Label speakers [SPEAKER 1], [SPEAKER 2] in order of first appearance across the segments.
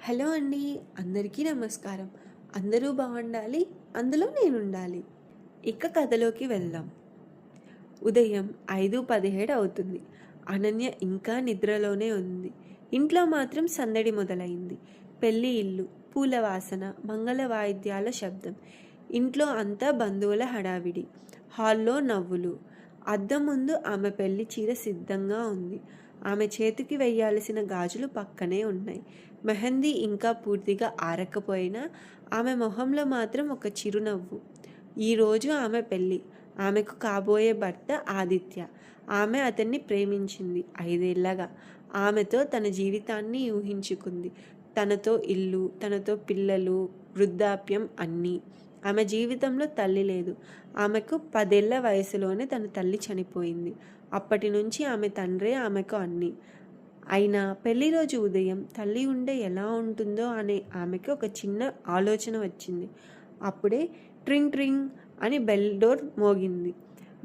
[SPEAKER 1] Hello అండి. అందరికీ నమస్కారం. అందరూ బాగుండాలి, అందులో నేనుండాలి. ఇక కథలోకి వెళ్దాం. ఉదయం 5:17 అవుతుంది. అనన్య ఇంకా నిద్రలోనే ఉంది. ఇంట్లో మాత్రం సందడి మొదలైంది. పెళ్లి ఇల్లు, పూల వాసన, మంగళ వాయిద్యాల శబ్దం. ఇంట్లో అంతా బంధువుల హడావిడి. హాల్లో నవ్వులు. అద్దం ముందు ఆమె పెళ్లి చీర సిద్ధంగా ఉంది. ఆమె చేతికి వేయాల్సిన గాజులు పక్కనే ఉన్నాయి. మెహందీ ఇంకా పూర్తిగా ఆరకపోయినా ఆమె మొహంలో మాత్రం ఒక చిరునవ్వు. ఈరోజు ఆమె పెళ్ళి. ఆమెకు కాబోయే భర్త ఆదిత్య. ఆమె అతన్ని ప్రేమించింది 5 ఏళ్లగా. ఆమెతో తన జీవితాన్ని ఊహించుకుంది. తనతో ఇల్లు, తనతో పిల్లలు, వృద్ధాప్యం అన్నీ. ఆమె జీవితంలో తల్లి లేదు. ఆమెకు 10 ఏళ్ల వయసులోనే తన తల్లి చనిపోయింది. అప్పటి నుంచి ఆమె తండ్రే ఆమెకు అన్నీ. అయినా పెళ్లి రోజు ఉదయం తల్లి ఉండే ఎలా ఉంటుందో అనే ఆమెకి ఒక చిన్న ఆలోచన వచ్చింది. అప్పుడే ట్రింగ్ ట్రింగ్ అని బెల్ డోర్ మోగింది.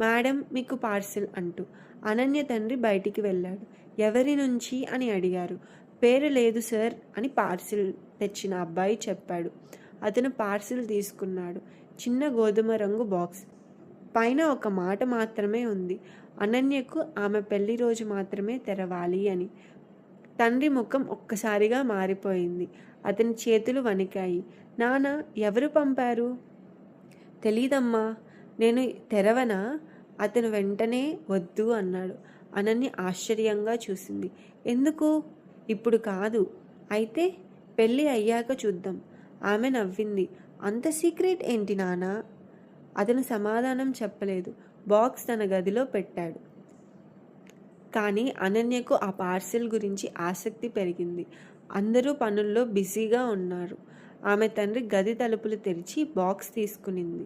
[SPEAKER 1] మేడం, మీకు పార్సిల్ అంటూ అనన్య తండ్రి బయటికి వెళ్ళాడు. ఎవరి నుంచి అని అడిగారు. పేరు లేదు సార్ అని పార్సిల్ తెచ్చిన అబ్బాయి చెప్పాడు. అతను పార్సిల్ తీసుకున్నాడు. చిన్న గోధుమ రంగు బాక్స్. పైన ఒక మాట మాత్రమే ఉంది. అనన్యకు ఆమె పెళ్లి రోజు మాత్రమే తెరవాలి అని. తండ్రి ముఖం ఒక్కసారిగా మారిపోయింది. అతని చేతులు వణికాయి. నాన్న, ఎవరు పంపారు? తెలీదమ్మా. నేను తెరవనా? అతను వెంటనే వద్దు అన్నాడు. అనన్య ఆశ్చర్యంగా చూసింది. ఎందుకు? ఇప్పుడు కాదు. అయితే పెళ్ళి అయ్యాక చూద్దాం. ఆమె నవ్వింది. అంత సీక్రెట్ ఏంటి నానా? అతను సమాధానం చెప్పలేదు. బాక్స్ తన గదిలో పెట్టాడు. కానీ అనన్యకు ఆ పార్సిల్ గురించి ఆసక్తి పెరిగింది. అందరూ పనుల్లో బిజీగా ఉన్నారు. ఆమె తండ్రి గది తలుపులు తెరిచి బాక్స్ తీసుకునింది.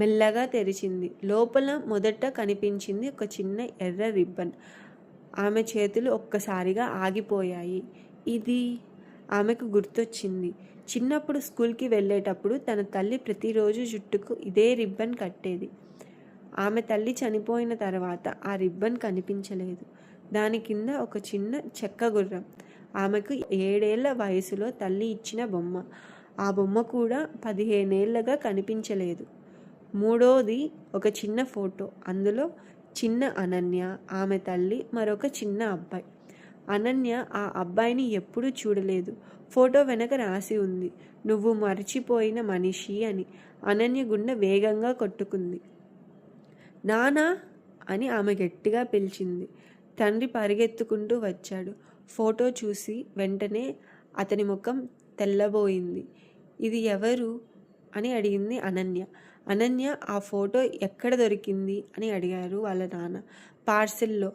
[SPEAKER 1] మెల్లగా తెరిచింది. లోపల మొదట కనిపించింది ఒక చిన్న ఎర్ర రిబ్బన్. ఆమె చేతులు ఒక్కసారిగా ఆగిపోయాయి. ఇది ఆమెకు గుర్తొచ్చింది. చిన్నప్పుడు స్కూల్కి వెళ్ళేటప్పుడు తన తల్లి ప్రతిరోజు జుట్టుకు ఇదే రిబ్బన్ కట్టేది. ఆమె తల్లి చనిపోయిన తర్వాత ఆ రిబ్బన్ కనిపించలేదు. దాని కింద ఒక చిన్న చెక్క గుర్రం. ఆమెకు 7 ఏళ్ల వయసులో తల్లి ఇచ్చిన బొమ్మ. ఆ బొమ్మ కూడా 15 ఏళ్లుగా కనిపించలేదు. మూడోది ఒక చిన్న ఫోటో. అందులో చిన్న అనన్య, ఆమె తల్లి, మరొక చిన్న అబ్బాయి. అనన్య ఆ అబ్బాయిని ఎప్పుడూ చూడలేదు. ఫోటో వెనక రాసి ఉంది, నువ్వు మర్చిపోయిన మనిషి అని. అనన్య గుండె వేగంగా కొట్టుకుంది. నానా అని ఆమె గట్టిగా పిలిచింది. తండ్రి పరిగెత్తుకుంటూ వచ్చాడు. ఫోటో చూసి వెంటనే అతని ముఖం తెల్లబోయింది. ఇది ఎవరు అని అడిగింది అనన్య. అనన్య, ఆ ఫోటో ఎక్కడ దొరికింది అని అడిగారు వాళ్ళ నాన్న. పార్సిల్లో.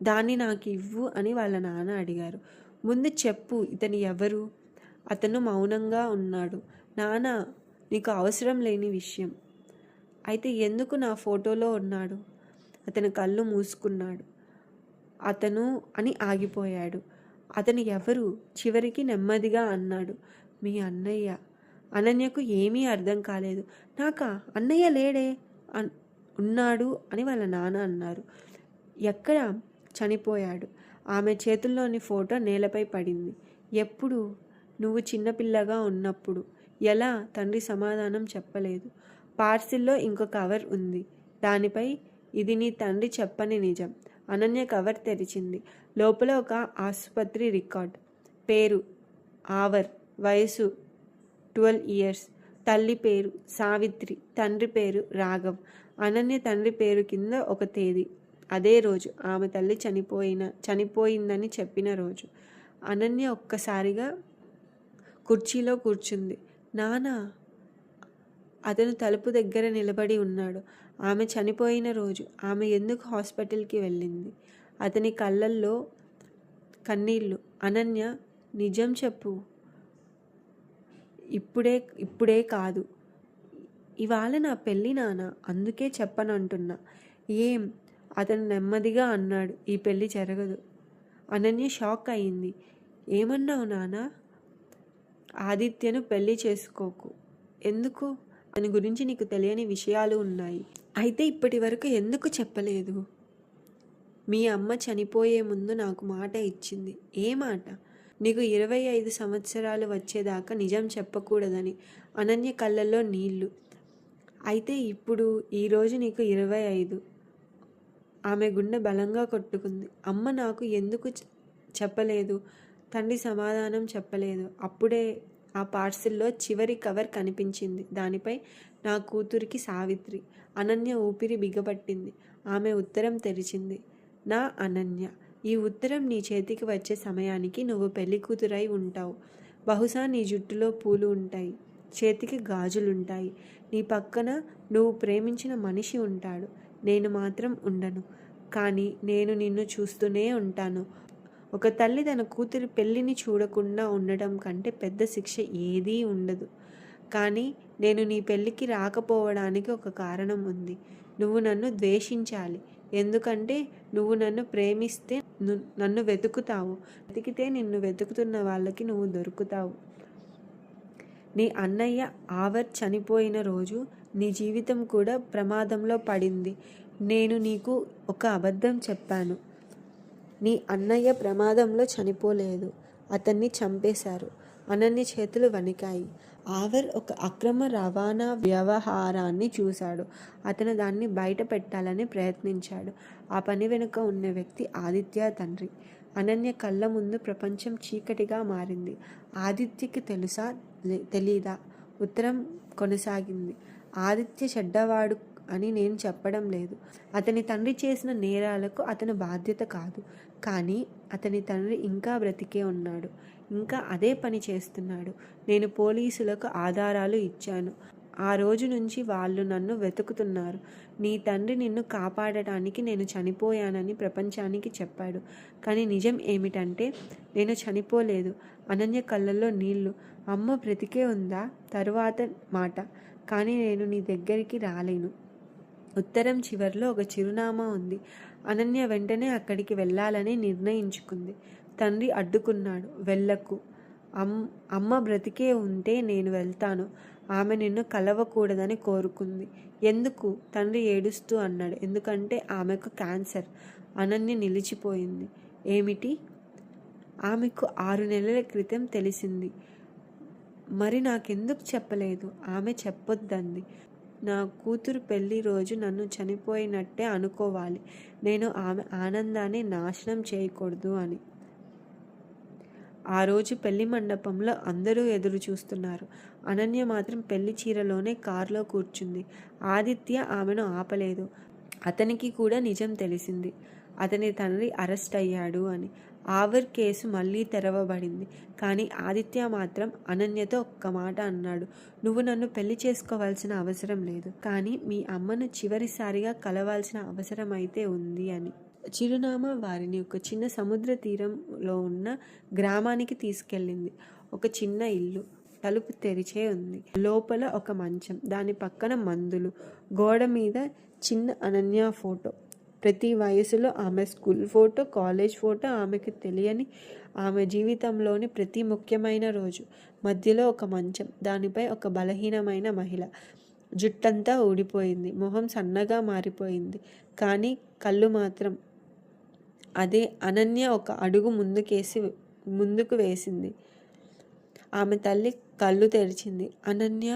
[SPEAKER 1] దాన్ని నాకు ఇవ్వు అని వాళ్ళ నాన్న అడిగారు. ముందు చెప్పు, ఇతను ఎవరు? అతను మౌనంగా ఉన్నాడు. నాన్న, నీకు అవసరం లేని విషయం. అయితే ఎందుకు నా ఫోటోలో ఉన్నాడు? అతను కళ్ళు మూసుకున్నాడు. అతను అని ఆగిపోయాడు. అతను ఎవరు? చివరికి నెమ్మదిగా అన్నాడు. మీ అన్నయ్య. అనన్యకు ఏమీ అర్థం కాలేదు. నాకా? అన్నయ్య లేడే? ఉన్నాడు అని వాళ్ళ నాన్న అన్నారు. ఎక్కడ? చనిపోయాడు. ఆమె చేతుల్లోని ఫోటో నేలపై పడింది. ఎప్పుడు? నువ్వు చిన్నపిల్లగా ఉన్నప్పుడు. ఎలా? తండ్రి సమాధానం చెప్పలేదు. పార్సిల్లో ఇంకో కవర్ ఉంది. దానిపై ఇది నీ తండ్రి చెప్పని నిజం. అనన్య కవర్ తెరిచింది. లోపల ఒక ఆసుపత్రి రికార్డ్. పేరు ఆవర్, వయసు 12 years, తల్లి పేరు సావిత్రి, తండ్రి పేరు రాఘవ్. అనన్య తండ్రి పేరు కింద ఒక తేదీ. అదే రోజు ఆమె తల్లి చనిపోయిందని చెప్పిన రోజు. అనన్య ఒక్కసారిగా కుర్చీలో కూర్చుంది. నానా. అతను తలుపు దగ్గర నిలబడి ఉన్నాడు. ఆమె చనిపోయిన రోజు ఆమె ఎందుకు హాస్పిటల్కి వెళ్ళింది? అతని కళ్ళల్లో కన్నీళ్ళు. అనన్య, నిజం చెప్పు. ఇప్పుడే కాదు. ఇవాళ నా పెళ్ళి నాన్న, అందుకే చెప్పనంటున్నా. ఏం? అతను నెమ్మదిగా అన్నాడు. ఈ పెళ్ళి జరగదు. అనన్య షాక్ అయింది. ఏమన్నావు నాన్న? ఆదిత్యను పెళ్లి చేసుకోకు. ఎందుకు? అతని గురించి నీకు తెలియని విషయాలు ఉన్నాయి. అయితే ఇప్పటి వరకు ఎందుకు చెప్పలేదు? మీ అమ్మ చనిపోయే ముందు నాకు మాట ఇచ్చింది. ఏ మాట? నీకు 25 సంవత్సరాలు వచ్చేదాకా నిజం చెప్పకూడదని. అనన్య కళ్ళల్లో నీళ్లు. అయితే ఇప్పుడు ఈరోజు నీకు 25. ఆమె గుండె బలంగా కొట్టుకుంది. అమ్మ నాకు ఎందుకు చెప్పలేదు? తండ్రి సమాధానం చెప్పలేదు. అప్పుడే ఆ పార్సిల్లో చివరి కవర్ కనిపించింది. దానిపై నా కూతురికి సావిత్రి. అనన్య ఊపిరి బిగపట్టింది. ఆమె ఉత్తరం తెరిచింది. నా అనన్య, ఈ ఉత్తరం నీ చేతికి వచ్చే సమయానికి నువ్వు పెళ్లి కూతురై ఉంటావు. బహుశా నీ జుట్టులో పూలు ఉంటాయి, చేతికి గాజులుంటాయి. నీ పక్కన నువ్వు ప్రేమించిన మనిషి ఉంటాడు. నేను మాత్రం ఉండను. కానీ నేను నిన్ను చూస్తూనే ఉంటాను. ఒక తల్లి తన కూతురి పెళ్ళిని చూడకుండా ఉండటం కంటే పెద్ద శిక్ష ఏదీ ఉండదు. కానీ నేను నీ పెళ్ళికి రాకపోవడానికి ఒక కారణం ఉంది. నువ్వు నన్ను ద్వేషించాలి. ఎందుకంటే నువ్వు నన్ను ప్రేమిస్తే నన్ను వెతుకుతావు. వెతికితే నిన్ను వెతుకుతున్న వాళ్ళకి నువ్వు దొరుకుతావు. నీ అన్నయ్య ఆవర్ చనిపోయిన రోజు నీ జీవితం కూడా ప్రమాదంలో పడింది. నేను నీకు ఒక అబద్ధం చెప్పాను. నీ అన్నయ్య ప్రమాదంలో చనిపోలేదు, అతన్ని చంపేశారు. అనన్య చేతులు వణికాయి. ఆవర్ ఒక అక్రమ రవాణా వ్యవహారాన్ని చూశాడు. అతను దాన్ని బయట పెట్టాలని ప్రయత్నించాడు. ఆ పని వెనుక ఉన్న వ్యక్తి ఆదిత్య తండ్రి. అనన్య కళ్ళ ముందు ప్రపంచం చీకటిగా మారింది. ఆదిత్యకి తెలుసా తెలీదా? ఉత్తరం కొనసాగింది. ఆదిత్య చెడ్డవాడు అని నేను చెప్పడం లేదు. అతని తండ్రి చేసిన నేరాలకు అతను బాధ్యత కాదు. కానీ అతని తండ్రి ఇంకా బ్రతికే ఉన్నాడు, ఇంకా అదే పని చేస్తున్నాడు. నేను పోలీసులకు ఆధారాలు ఇచ్చాను. ఆ రోజు నుంచి వాళ్ళు నన్ను వెతుకుతున్నారు. నీ తండ్రి నిన్ను కాపాడటానికి నేను చనిపోయానని ప్రపంచానికి చెప్పాడు. కానీ నిజం ఏమిటంటే నేను చనిపోలేదు. అనన్య కళ్ళల్లో నీళ్లు. అమ్మ బ్రతికే ఉందా? తరువాత మాట. కానీ నేను నీ దగ్గరికి రాలేను. ఉత్తరం చివర్లో ఒక చిరునామా ఉంది. అనన్య వెంటనే అక్కడికి వెళ్ళాలని నిర్ణయించుకుంది. తండ్రి అడ్డుకున్నాడు. వెళ్ళకు. అమ్మ బ్రతికే ఉంటే నేను వెళ్తాను. ఆమె నిన్ను కలవకూడదని కోరుకుంది. ఎందుకు? తండ్రి ఏడుస్తూ అన్నాడు. ఎందుకంటే ఆమెకు క్యాన్సర్. అనన్య నిలిచిపోయింది. ఏమిటి? ఆమెకు 6 నెలల క్రితం తెలిసింది. మరి నాకెందుకు చెప్పలేదు? ఆమె చెప్పొద్దంది. నా కూతురు పెళ్లి రోజు నన్ను చనిపోయినట్టే అనుకోవాలి. నేను ఆమె ఆనందాన్ని నాశనం చేయకూడదు అని. ఆ రోజు పెళ్లి మండపంలో అందరూ ఎదురు చూస్తున్నారు. అనన్య మాత్రం పెళ్లి చీరలోనే కారులో కూర్చుంది. ఆదిత్య ఆమెను ఆపలేదు. అతనికి కూడా నిజం తెలిసింది. అతని తండ్రి అరెస్ట్ అయ్యాడు అని. ఆవర్ కేసు మళ్ళీ తెరవబడింది. కానీ ఆదిత్య మాత్రం అనన్యతో ఒక్క మాట అన్నాడు. నువ్వు నన్ను పెళ్లి చేసుకోవాల్సిన అవసరం లేదు, కానీ మీ అమ్మను చివరిసారిగా కలవాల్సిన అవసరం అయితే ఉంది అని. చిరునామా వారిని ఒక చిన్న సముద్ర తీరంలో ఉన్న గ్రామానికి తీసుకెళ్ళింది. ఒక చిన్న ఇల్లు, తలుపు తెరిచే ఉంది. లోపల ఒక మంచం, దాని పక్కన మందులు, గోడ మీద చిన్న అనన్య ఫోటో. ప్రతి వయసులో ఆమె స్కూల్ ఫోటో, కాలేజ్ ఫోటో, ఆమెకు తెలియని ఆమె జీవితంలోని ప్రతి ముఖ్యమైన రోజు. మధ్యలో ఒక మంచం, దానిపై ఒక బలహీనమైన మహిళ. జుట్టంతా ఊడిపోయింది, మొహం సన్నగా మారిపోయింది, కానీ కళ్ళు మాత్రం అదే. అనన్య ఒక అడుగు ముందుకు వేసింది. ఆమె తల్లి కళ్ళు తెరిచింది. అనన్య.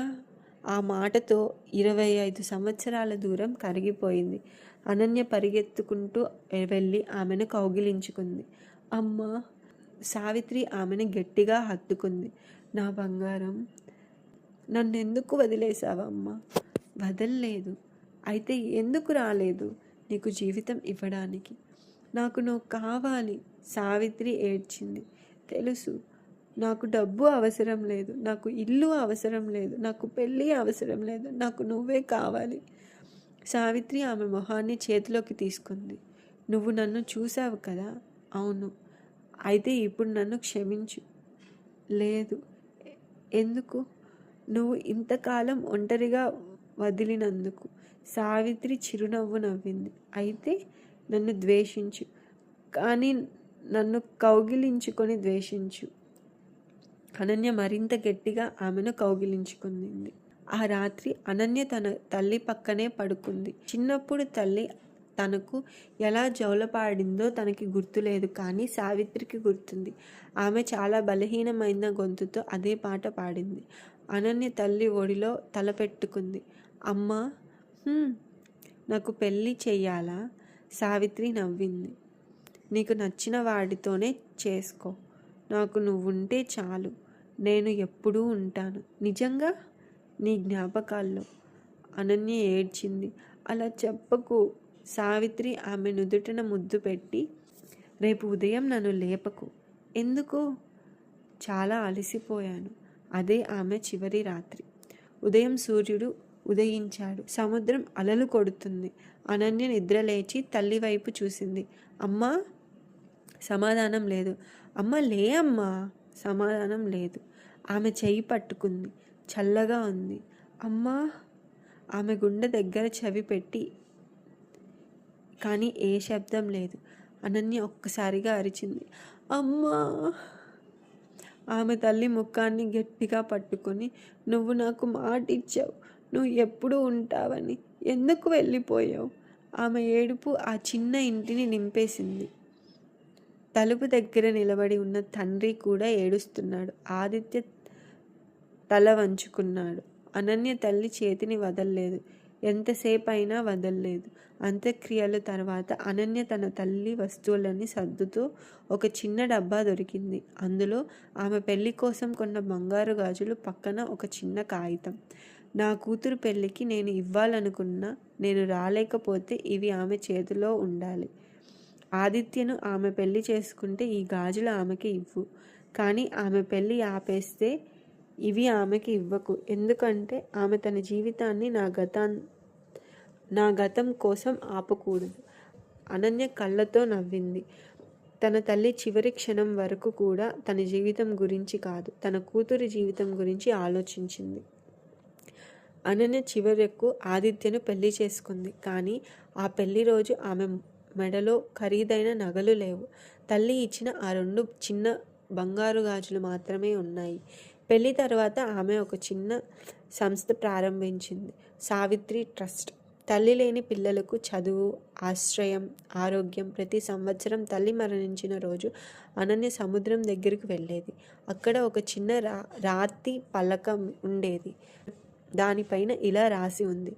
[SPEAKER 1] ఆ మాటతో 25 సంవత్సరాల దూరం కరిగిపోయింది. అనన్య పరిగెత్తుకుంటూ వెళ్ళి ఆమెను కౌగిలించుకుంది. అమ్మా. సావిత్రి ఆమెను గట్టిగా హత్తుకుంది. నా బంగారం, నన్నెందుకు వదిలేశావమ్మా? వదల్లేదు. అయితే ఎందుకు రాలేదు? నీకు జీవితం ఇవ్వడానికి. నాకు నువ్వు కావాలి. సావిత్రి ఏడ్చింది. తెలుసు, నాకు డబ్బు అవసరం లేదు, నాకు ఇల్లు అవసరం లేదు, నాకు పెళ్ళి అవసరం లేదు, నాకు నువ్వే కావాలి. సావిత్రి ఆమె మొహాన్ని చేతిలోకి తీసుకుంది. నువ్వు నన్ను చూసావు కదా? అవును. అయితే ఇప్పుడు నన్ను క్షమించు. లేదు. ఎందుకు? నువ్వు ఇంతకాలం ఒంటరిగా వదిలినందుకు. సావిత్రి చిరునవ్వు నవ్వింది. అయితే నన్ను ద్వేషించు, కానీ నన్ను కౌగిలించుకొని ద్వేషించు. అనన్య మరింత గట్టిగా ఆమెను కౌగిలించుకుంది. ఆ రాత్రి అనన్య తన తల్లి పక్కనే పడుకుంది. చిన్నప్పుడు తల్లి తనకు ఎలా జౌలపాడిందో తనకి గుర్తులేదు, కానీ సావిత్రికి గుర్తుంది. ఆమె చాలా బలహీనమైన గొంతుతో అదే పాట పాడింది. అనన్య తల్లి ఒడిలో తల పెట్టుకుంది. అమ్మా, నాకు పెళ్ళి చెయ్యాలా? సావిత్రి నవ్వింది. నీకు నచ్చిన వాడితోనే చేసుకో. నాకు నువ్వుంటే చాలు. నేను ఎప్పుడూ ఉంటాను. నిజంగా? నీ జ్ఞాపకాల్లో. అనన్య ఏడ్చింది. అలా చెప్పకు. సావిత్రి ఆమె నుదుటన ముద్దు పెట్టి, రేపు ఉదయం నన్ను లేపకు. ఎందుకు? చాలా అలసిపోయాను. అదే ఆమె చివరి రాత్రి. ఉదయం సూర్యుడు ఉదయించాడు. సముద్రం అలలు కొడుతుంది. అనన్య నిద్రలేచి తల్లి వైపు చూసింది. అమ్మా? సమాధానం లేదు. అమ్మ, లే అమ్మా. సమాధానం లేదు. ఆమె చెయ్యి పట్టుకుంది. చల్లగా ఉంది. అమ్మా. ఆమె గుండె దగ్గర చెవి పెట్టి, కానీ ఏ శబ్దం లేదు. అనన్య ఒక్కసారిగా అరిచింది, అమ్మా. ఆమె తల్లి ముఖాన్ని గట్టిగా పట్టుకొని, నువ్వు నాకు మాట ఇచ్చావు, నువ్వు ఎప్పుడు ఉంటావని. ఎందుకు వెళ్ళిపోయావు? ఆమె ఏడుపు ఆ చిన్న ఇంటిని నింపేసింది. తలుపు దగ్గర నిలబడి ఉన్న తండ్రి కూడా ఏడుస్తున్నాడు. ఆదిత్య తల వంచుకున్నాడు. అనన్య తల్లి చేతిని వదల్లేదు. ఎంతసేపు అయినా వదల్లేదు. అంత్యక్రియల తర్వాత అనన్య తన తల్లి వస్తువులని సర్దుతూ ఒక చిన్న డబ్బా దొరికింది. అందులో ఆమె పెళ్లి కోసం కొన్న బంగారు గాజులు, పక్కన ఒక చిన్న కాగితం. నా కూతురు పెళ్ళికి నేను ఇవ్వాలనుకున్నా, నేను రాలేకపోతే ఇవి ఆమె చేతిలో ఉండాలి. ఆదిత్యను ఆమె పెళ్లి చేసుకుంటే ఈ గాజులు ఆమెకి ఇవ్వు, కానీ ఆమె పెళ్ళి ఆపేస్తే ఇవి ఆమెకి ఇవ్వకు. ఎందుకంటే ఆమె తన జీవితాన్ని నా గతం కోసం ఆపకూడదు. అనన్య కళ్ళతో నవ్వింది. తన తల్లి చివరి క్షణం వరకు కూడా తన జీవితం గురించి కాదు, తన కూతురి జీవితం గురించి ఆలోచించింది. అనన్య చివరకు ఆదిత్యను పెళ్లి చేసుకుంది. కానీ ఆ పెళ్లి రోజు ఆమె మెడలో ఖరీదైన నగలు లేవు. తల్లి ఇచ్చిన ఆ 2 చిన్న బంగారు గాజులు మాత్రమే ఉన్నాయి. పెళ్లి తర్వాత ఆమె ఒక చిన్న సంస్థ ప్రారంభించింది, సావిత్రి ట్రస్ట్. తల్లి లేని పిల్లలకు చదువు, ఆశ్రయం, ఆరోగ్యం. ప్రతి సంవత్సరం తల్లి మరణించిన రోజు అనన్య సముద్రం దగ్గరికి వెళ్ళేది. అక్కడ ఒక చిన్న రాతి పలకం ఉండేది. దానిపైన ఇలా రాసి ఉంది,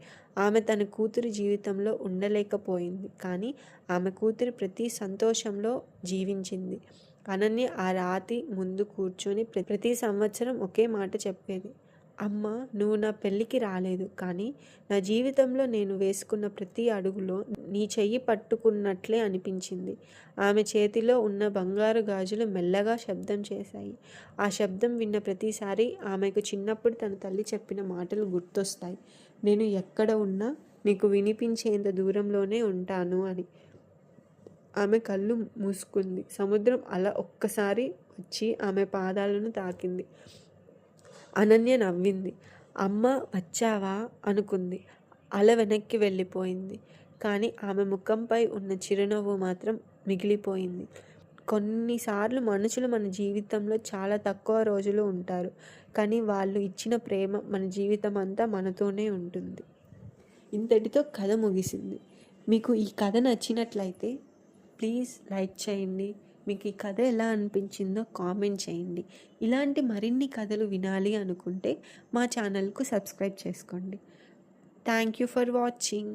[SPEAKER 1] ఆమె తన కూతురి జీవితంలో ఉండలేకపోయింది, కానీ ఆమె కూతురి ప్రతి సంతోషంలో జీవించింది. అనన్య ఆ రాతి ముందు కూర్చొని ప్రతి సంవత్సరం ఒకే మాట చెప్పేది, అమ్మ, నువ్వు నా పెళ్ళికి రాలేదు, కానీ నా జీవితంలో నేను వేసుకున్న ప్రతి అడుగులో నీ చెయ్యి పట్టుకున్నట్లే అనిపించింది. ఆమె చేతిలో ఉన్న బంగారు గాజులు మెల్లగా శబ్దం చేశాయి. ఆ శబ్దం విన్న ప్రతిసారి ఆమెకు చిన్నప్పుడు తన తల్లి చెప్పిన మాటలు గుర్తొస్తాయి, నేను ఎక్కడ ఉన్నా నీకు వినిపించేంత దూరంలోనే ఉంటాను అని. ఆమె కళ్ళు మూసుకుంది. సముద్రం అలా ఒక్కసారి వచ్చి ఆమె పాదాలను తాకింది. అనన్య నవ్వింది. అమ్మ, వచ్చావా అనుకుంది. అల వెనక్కి వెళ్ళిపోయింది. కానీ ఆమె ముఖంపై ఉన్న చిరునవ్వు మాత్రం మిగిలిపోయింది. కొన్నిసార్లు మనుషులు మన జీవితంలో చాలా తక్కువ రోజులు ఉంటారు, కానీ వాళ్ళు ఇచ్చిన ప్రేమ మన జీవితం అంతా మనతోనే ఉంటుంది. ఇంతటితో కథ ముగిసింది. మీకు ఈ కథ నచ్చినట్లయితే ప్లీజ్ లైక్ చేయండి. మీకు ఈ కథ ఎలా అనిపించిందో కామెంట్ చేయండి. ఇలాంటి మరిన్ని కథలు వినాలి అనుకుంటే మా ఛానల్కు సబ్స్క్రైబ్ చేసుకోండి. Thank you for watching.